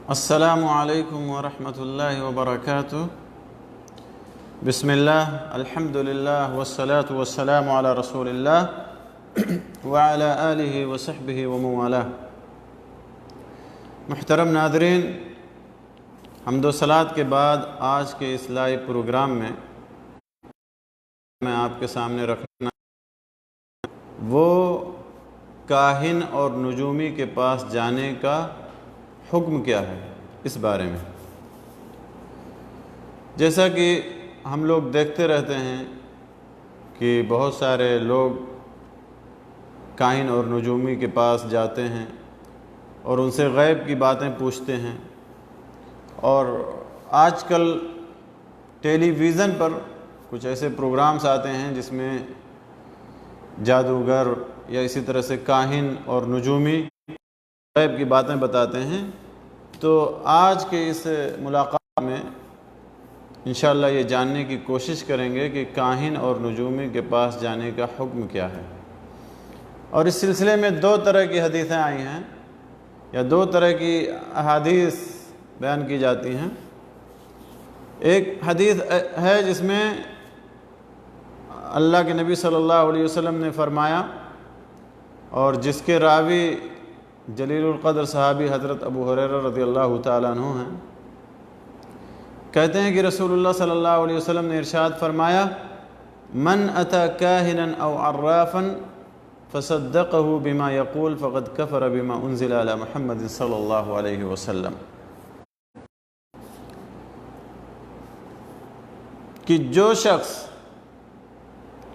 السلام علیکم ورحمۃ اللہ وبرکاتہ۔ بسم اللہ، الحمد للہ والصلاة والسلام علی رسول اللہ وعلی آلہ وصحبہ ومن والاه۔ محترم ناظرین، حمد و صلوات کے بعد آج کے اس لائیو پروگرام میں آپ کے سامنے رکھنا وہ کاہن اور نجومی کے پاس جانے کا حکم کیا ہے، اس بارے میں۔ جیسا کہ ہم لوگ دیکھتے رہتے ہیں کہ بہت سارے لوگ کاہن اور نجومی کے پاس جاتے ہیں اور ان سے غیب کی باتیں پوچھتے ہیں، اور آج کل ٹیلی ویژن پر کچھ ایسے پروگرامز آتے ہیں جس میں جادوگر یا اسی طرح سے کاہن اور نجومی غیب کی باتیں بتاتے ہیں۔ تو آج کے اس ملاقات میں انشاءاللہ یہ جاننے کی کوشش کریں گے کہ کاہن اور نجومی کے پاس جانے کا حکم کیا ہے۔ اور اس سلسلے میں دو طرح کی حدیثیں آئی ہیں یا دو طرح کی احادیث بیان کی جاتی ہیں۔ ایک حدیث ہے جس میں اللہ کے نبی صلی اللہ علیہ وسلم نے فرمایا، اور جس کے راوی جلیل القدر صحابی حضرت ابو ہریرہ رضی اللہ تعالیٰ عنہ ہیں، کہتے ہیں کہ رسول اللہ صلی اللہ علیہ وسلم نے ارشاد فرمایا، من اتی کاہنا او عرافا فصدقہ بما یقول فقد کفر بما انزل علی محمد صلی اللہ علیہ وسلم، کہ جو شخص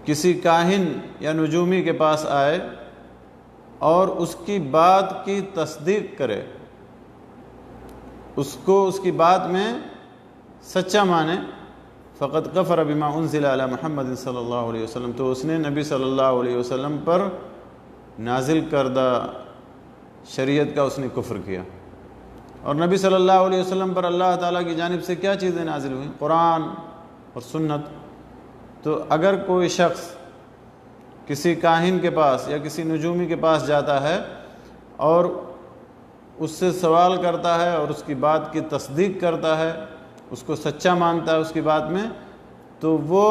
کسی کاہن یا نجومی کے پاس آئے اور اس کی بات کی تصدیق کرے، اس کو اس کی بات میں سچا مانے، فقط کفر بما انزل علی محمد صلی اللہ علیہ وسلم، تو اس نے نبی صلی اللہ علیہ وسلم پر نازل کردہ شریعت کا اس نے کفر کیا۔ اور نبی صلی اللہ علیہ وسلم پر اللہ تعالیٰ کی جانب سے کیا چیزیں نازل ہوئیں؟ قرآن اور سنت۔ تو اگر کوئی شخص کسی کاہن کے پاس یا کسی نجومی کے پاس جاتا ہے اور اس سے سوال کرتا ہے اور اس کی بات کی تصدیق کرتا ہے، اس کو سچا مانتا ہے اس کی بات میں، تو وہ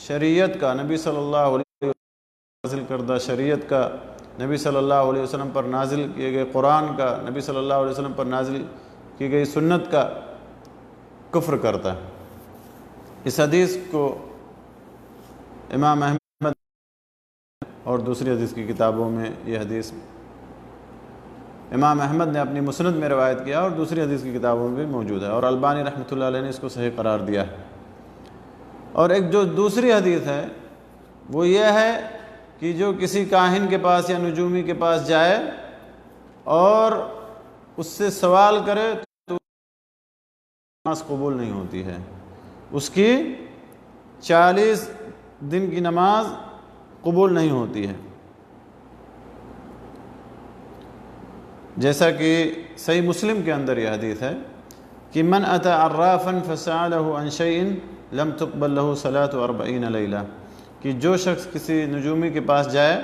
شریعت کا، نبی صلی اللہ علیہ وسلم نازل کردہ شریعت کا، نبی صلی اللہ علیہ وسلم پر نازل کیے گئے قرآن کا، نبی صلی اللہ علیہ وسلم پر نازل کی گئی سنت کا کفر کرتا ہے۔ اس حدیث کو امام احمد اور دوسری حدیث کی کتابوں میں یہ حدیث امام احمد نے اپنی مسند میں روایت کیا، اور دوسری حدیث کی کتابوں میں بھی موجود ہے، اور البانی رحمۃ اللہ علیہ نے اس کو صحیح قرار دیا ہے۔ اور ایک جو دوسری حدیث ہے وہ یہ ہے کہ جو کسی کاہن کے پاس یا نجومی کے پاس جائے اور اس سے سوال کرے تو نماز قبول نہیں ہوتی ہے، اس کی 40 دن کی نماز قبول نہیں ہوتی ہے۔ جیسا کہ صحیح مسلم کے اندر یہ حدیث ہے کہ من اتی عرافا فسألہ عن شیء لم تقبل له صلاة 40 لیلہ، کہ جو شخص کسی نجومی کے پاس جائے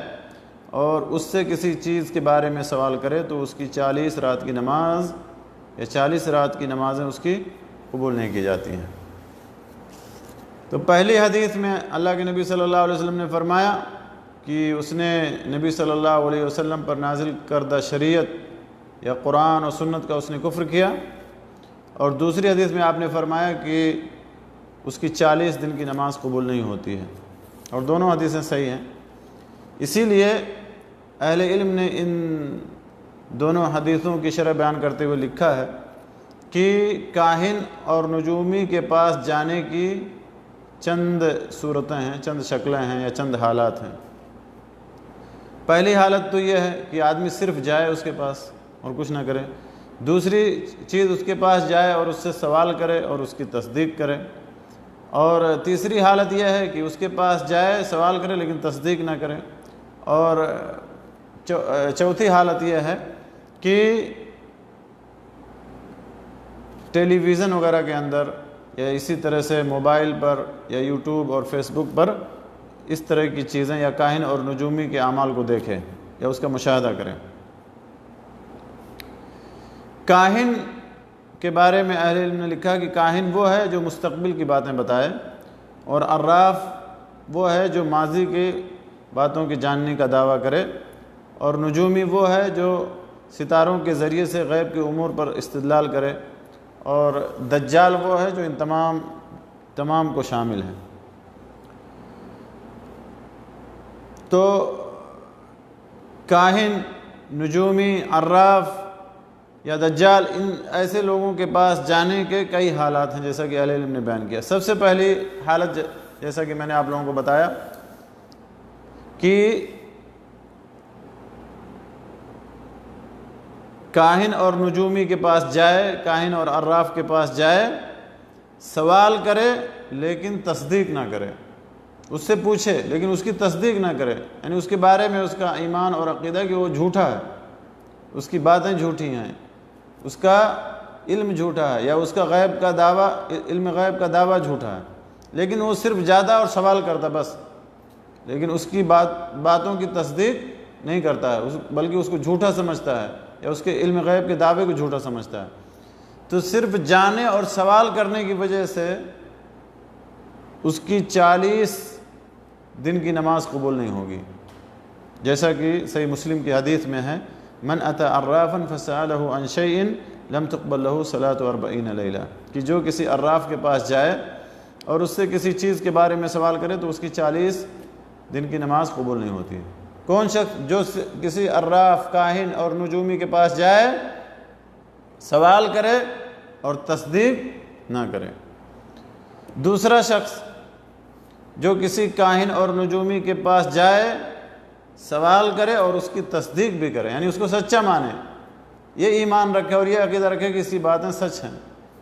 اور اس سے کسی چیز کے بارے میں سوال کرے تو اس کی 40 رات کی نماز یا 40 رات کی نمازیں اس کی قبول نہیں کی جاتی ہیں۔ تو پہلی حدیث میں اللہ کے نبی صلی اللہ علیہ وسلم نے فرمایا کہ اس نے نبی صلی اللہ علیہ وسلم پر نازل کردہ شریعت یا قرآن اور سنت کا اس نے کفر کیا، اور دوسری حدیث میں آپ نے فرمایا کہ اس کی 40 دن کی نماز قبول نہیں ہوتی ہے، اور دونوں حدیثیں صحیح ہیں۔ اسی لیے اہل علم نے ان دونوں حدیثوں کی شرح بیان کرتے ہوئے لکھا ہے کہ کاہن اور نجومی کے پاس جانے کی چند صورتیں ہیں، چند شکلیں ہیں یا چند حالات ہیں۔ پہلی حالت تو یہ ہے کہ آدمی صرف جائے اس کے پاس اور کچھ نہ کرے۔ دوسری چیز، اس کے پاس جائے اور اس سے سوال کرے اور اس کی تصدیق کرے۔ اور تیسری حالت یہ ہے کہ اس کے پاس جائے، سوال کرے لیکن تصدیق نہ کرے۔ اور چوتھی حالت یہ ہے کہ ٹیلی ویژن وغیرہ کے اندر یا اسی طرح سے موبائل پر یا یوٹیوب اور فیس بک پر اس طرح کی چیزیں یا کاہن اور نجومی کے اعمال کو دیکھیں یا اس کا مشاہدہ کریں۔ کاہن کے بارے میں اہل علم نے لکھا کہ کاہن وہ ہے جو مستقبل کی باتیں بتائے، اور عراف وہ ہے جو ماضی کی باتوں کے جاننے کا دعویٰ کرے، اور نجومی وہ ہے جو ستاروں کے ذریعے سے غیب کے امور پر استدلال کرے، اور دجال وہ ہے جو ان تمام کو شامل ہے۔ تو کاہن، نجومی، عراف یا دجال، ان ایسے لوگوں کے پاس جانے کے کئی حالات ہیں، جیسا کہ اہل علم نے بیان کیا۔ سب سے پہلی حالت جیسا کہ میں نے آپ لوگوں کو بتایا کہ کاہن اور نجومی کے پاس جائے، کاہن اور عراف کے پاس جائے، سوال کرے لیکن تصدیق نہ کرے، اس سے پوچھے لیکن اس کی تصدیق نہ کرے، یعنی اس کے بارے میں اس کا ایمان اور عقیدہ کہ وہ جھوٹا ہے، اس کی باتیں جھوٹی ہیں، اس کا علم جھوٹا ہے، یا اس کا غیب کا دعویٰ، علم غیب کا دعویٰ جھوٹا ہے، لیکن وہ صرف جاتا اور سوال کرتا بس، لیکن اس کی باتوں کی تصدیق نہیں کرتا ہے، بلکہ اس کو جھوٹا سمجھتا ہے، یا اس کے علم غیب کے دعوے کو جھوٹا سمجھتا ہے، تو صرف جانے اور سوال کرنے کی وجہ سے اس کی 40 دن کی نماز قبول نہیں ہوگی، جیسا کہ صحیح مسلم کی حدیث میں ہے، من اتی عرافا فسألہ عن شیء لم تقبل له صلاة 40 لیلہ، کہ جو کسی عراف کے پاس جائے اور اس سے کسی چیز کے بارے میں سوال کرے تو اس کی 40 دن کی نماز قبول نہیں ہوتی ہے۔ کون شخص جو کسی عراف، کاہن اور نجومی کے پاس جائے، سوال کرے اور تصدیق نہ کرے۔ دوسرا شخص جو کسی کاہن اور نجومی کے پاس جائے، سوال کرے اور اس کی تصدیق بھی کرے، یعنی اس کو سچا مانے، یہ ایمان رکھے اور یہ عقیدہ رکھے کہ اس کی باتیں سچ ہیں،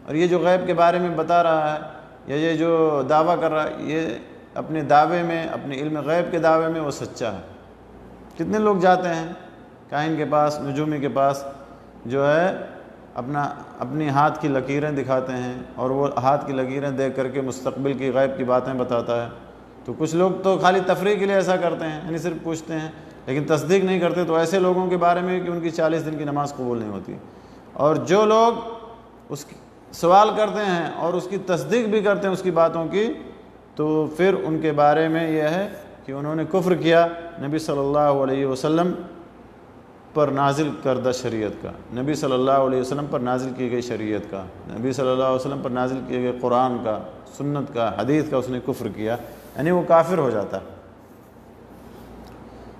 اور یہ جو غیب کے بارے میں بتا رہا ہے یا یہ جو دعویٰ کر رہا ہے، یہ اپنے دعوے میں، اپنے علم غیب کے دعوے میں وہ سچا ہے۔ کتنے لوگ جاتے ہیں کاہن کے پاس، نجومی کے پاس، جو ہے اپنی ہاتھ کی لکیریں دکھاتے ہیں، اور وہ ہاتھ کی لکیریں دیکھ کر کے مستقبل کی غیب کی باتیں بتاتا ہے۔ تو کچھ لوگ تو خالی تفریح کے لیے ایسا کرتے ہیں، یعنی صرف پوچھتے ہیں لیکن تصدیق نہیں کرتے، تو ایسے لوگوں کے بارے میں کہ ان کی 40 دن کی نماز قبول نہیں ہوتی۔ اور جو لوگ اس کی سوال کرتے ہیں اور اس کی تصدیق بھی کرتے ہیں اس کی باتوں کی، تو پھر ان کے بارے میں یہ ہے کہ انہوں نے کفر کیا نبی صلی اللہ علیہ وسلم پر نازل کردہ شریعت کا، نبی صلی اللہ علیہ وسلم پر نازل کی گئی شریعت کا، نبی صلی اللہ علیہ وسلم پر نازل کیے گئے قرآن کا، سنت کا، حدیث کا اس نے کفر کیا، یعنی وہ کافر ہو جاتا ہے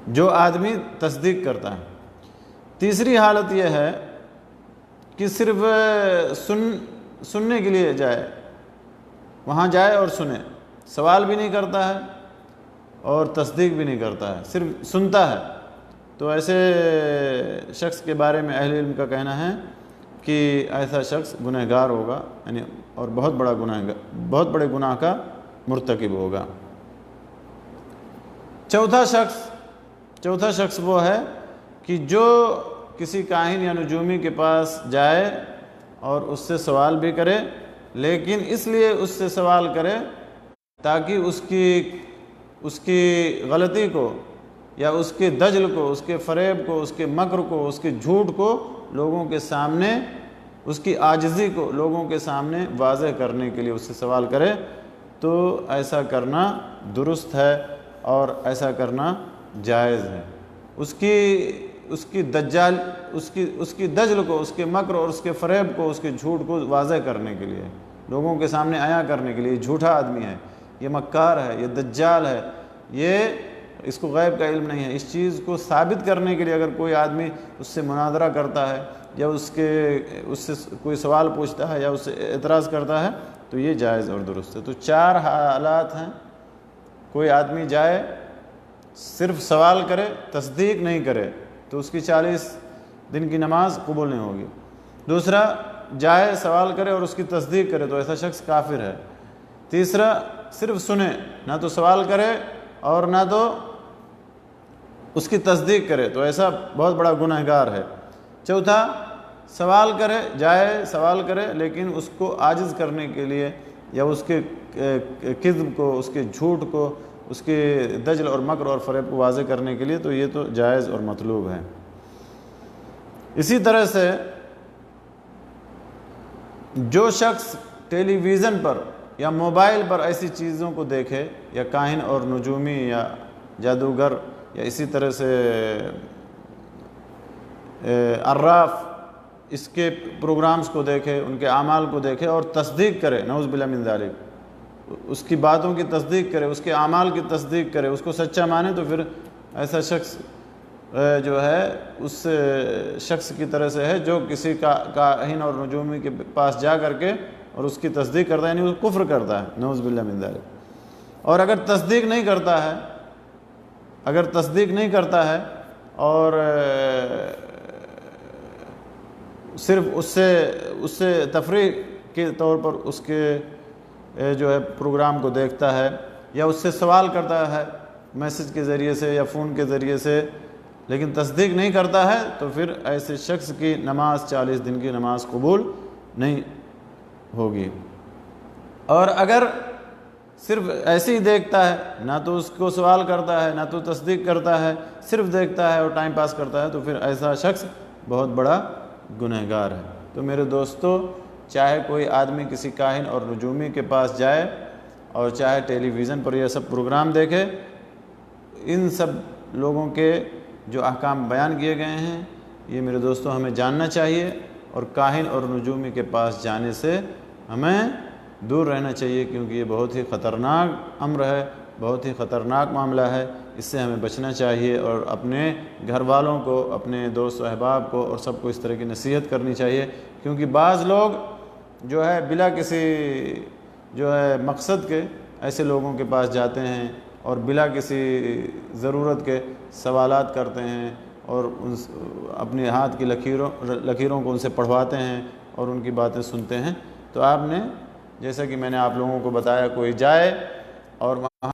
جو آدمی تصدیق کرتا ہے۔ تیسری حالت یہ ہے کہ صرف سننے کے لیے جائے، وہاں جائے اور سنے، سوال بھی نہیں کرتا ہے اور تصدیق بھی نہیں کرتا ہے، صرف سنتا ہے، تو ایسے شخص کے بارے میں اہل علم کا کہنا ہے کہ ایسا شخص گنہگار ہوگا، یعنی اور بہت بڑے گناہ کا مرتکب ہوگا۔ چوتھا شخص وہ ہے کہ جو کسی کاہن یا نجومی کے پاس جائے اور اس سے سوال بھی کرے، لیکن اس لیے اس سے سوال کرے تاکہ اس کی غلطی کو یا اس کے دجل کو، اس کے فریب کو، اس کے مکر کو، اس کے جھوٹ کو لوگوں کے سامنے، اس کی عاجزی کو لوگوں کے سامنے واضح کرنے کے لیے اس سے سوال کرے، تو ایسا کرنا درست ہے اور ایسا کرنا جائز ہے۔ اس کی دجل کو، اس کے مکر اور اس کے فریب کو، اس کے جھوٹ کو واضح کرنے کے لیے، لوگوں کے سامنے عیاں کرنے کے لیے، یہ جھوٹا آدمی ہے، یہ مکار ہے، یہ دجال ہے، اس کو غیب کا علم نہیں ہے، اس چیز کو ثابت کرنے کے لیے اگر کوئی آدمی اس سے مناظرہ کرتا ہے یا اس سے کوئی سوال پوچھتا ہے یا اس سے اعتراض کرتا ہے تو یہ جائز اور درست ہے۔ تو 4 حالات ہیں، کوئی آدمی جائے، صرف سوال کرے، تصدیق نہیں کرے تو اس کی 40 دن کی نماز قبول نہیں ہوگی۔ دوسرا، جائے، سوال کرے اور اس کی تصدیق کرے تو ایسا شخص کافر ہے۔ تیسرا، صرف سنے، نہ تو سوال کرے اور نہ تو اس کی تصدیق کرے تو ایسا بہت بڑا گنہگار ہے۔ چوتھا، سوال کرے، جائے سوال کرے لیکن اس کو عاجز کرنے کے لیے یا اس کے کذب کو، اس کے جھوٹ کو، اس کے دجل اور مکر اور فریب کو واضح کرنے کے لیے، تو یہ تو جائز اور مطلوب ہے۔ اسی طرح سے جو شخص ٹیلی ویژن پر یا موبائل پر ایسی چیزوں کو دیکھے یا کاہن اور نجومی یا جادوگر یا اسی طرح سے عراف اس کے پروگرامز کو دیکھے، ان کے اعمال کو دیکھے اور تصدیق کرے، نعوذ باللہ من ذالک، اس کی باتوں کی تصدیق کرے، اس کے اعمال کی تصدیق کرے، اس کو سچا مانے، تو پھر ایسا شخص جو ہے اس شخص کی طرح سے ہے جو کسی کاہن اور نجومی کے پاس جا کر کے اور اس کی تصدیق کرتا ہے، یعنی وہ کفر کرتا ہے، نعوذ باللہ من ذالک۔ اور اگر تصدیق نہیں کرتا ہے اور صرف اس سے تفریح کے طور پر اس کے جو ہے پروگرام کو دیکھتا ہے یا اس سے سوال کرتا ہے میسج کے ذریعے سے یا فون کے ذریعے سے، لیکن تصدیق نہیں کرتا ہے، تو پھر ایسے شخص کی نماز 40 دن کی نماز قبول نہیں ہوگی۔ اور اگر صرف ایسے ہی دیکھتا ہے، نہ تو اس کو سوال کرتا ہے، نہ تو تصدیق کرتا ہے، صرف دیکھتا ہے اور ٹائم پاس کرتا ہے، تو پھر ایسا شخص بہت بڑا گنہگار ہے۔ تو میرے دوستو، چاہے کوئی آدمی کسی کاہن اور نجومی کے پاس جائے اور چاہے ٹیلی ویژن پر یہ سب پروگرام دیکھے، ان سب لوگوں کے جو احکام بیان کیے گئے ہیں، یہ میرے دوستو ہمیں جاننا چاہیے، اور کاہن اور نجومی کے پاس جانے سے ہمیں دور رہنا چاہیے، کیونکہ یہ بہت ہی خطرناک امر ہے، بہت ہی خطرناک معاملہ ہے، اس سے ہمیں بچنا چاہیے، اور اپنے گھر والوں کو، اپنے دوست و احباب کو اور سب کو اس طرح کی نصیحت کرنی چاہیے، کیونکہ بعض لوگ جو ہے بلا کسی جو ہے مقصد کے ایسے لوگوں کے پاس جاتے ہیں اور بلا کسی ضرورت کے سوالات کرتے ہیں اور اپنے ہاتھ کی لکیروں کو ان سے پڑھواتے ہیں اور ان کی باتیں سنتے ہیں۔ تو آپ نے، جیسا کہ میں نے آپ لوگوں کو بتایا، کوئی جائے اور وہاں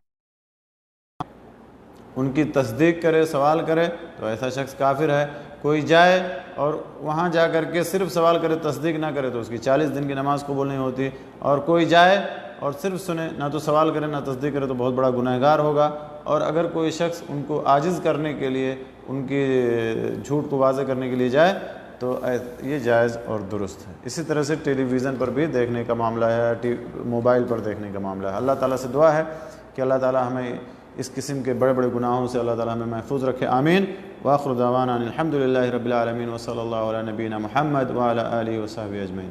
ان کی تصدیق کرے، سوال کرے، تو ایسا شخص کافر ہے۔ کوئی جائے اور وہاں جا کر کے صرف سوال کرے، تصدیق نہ کرے، تو اس کی 40 دن کی نماز قبول نہیں ہوتی۔ اور کوئی جائے اور صرف سنے، نہ تو سوال کرے نہ تصدیق کرے، تو بہت بڑا گنہگار ہوگا۔ اور اگر کوئی شخص ان کو عاجز کرنے کے لیے، ان کی جھوٹ کو واضح کرنے کے لیے جائے، تو یہ جائز اور درست ہے۔ اسی طرح سے ٹیلی ویژن پر بھی دیکھنے کا معاملہ ہے، موبائل پر دیکھنے کا معاملہ ہے۔ اللہ تعالیٰ سے دعا ہے کہ اللہ تعالیٰ ہمیں اس قسم کے بڑے بڑے گناہوں سے اللہ تعالیٰ ہمیں محفوظ رکھے، آمین۔ وآخر دعوانا الحمد للہ رب العالمین، وصلی اللہ علی نبینا محمد وعلی آلہ وصحبہ اجمعین۔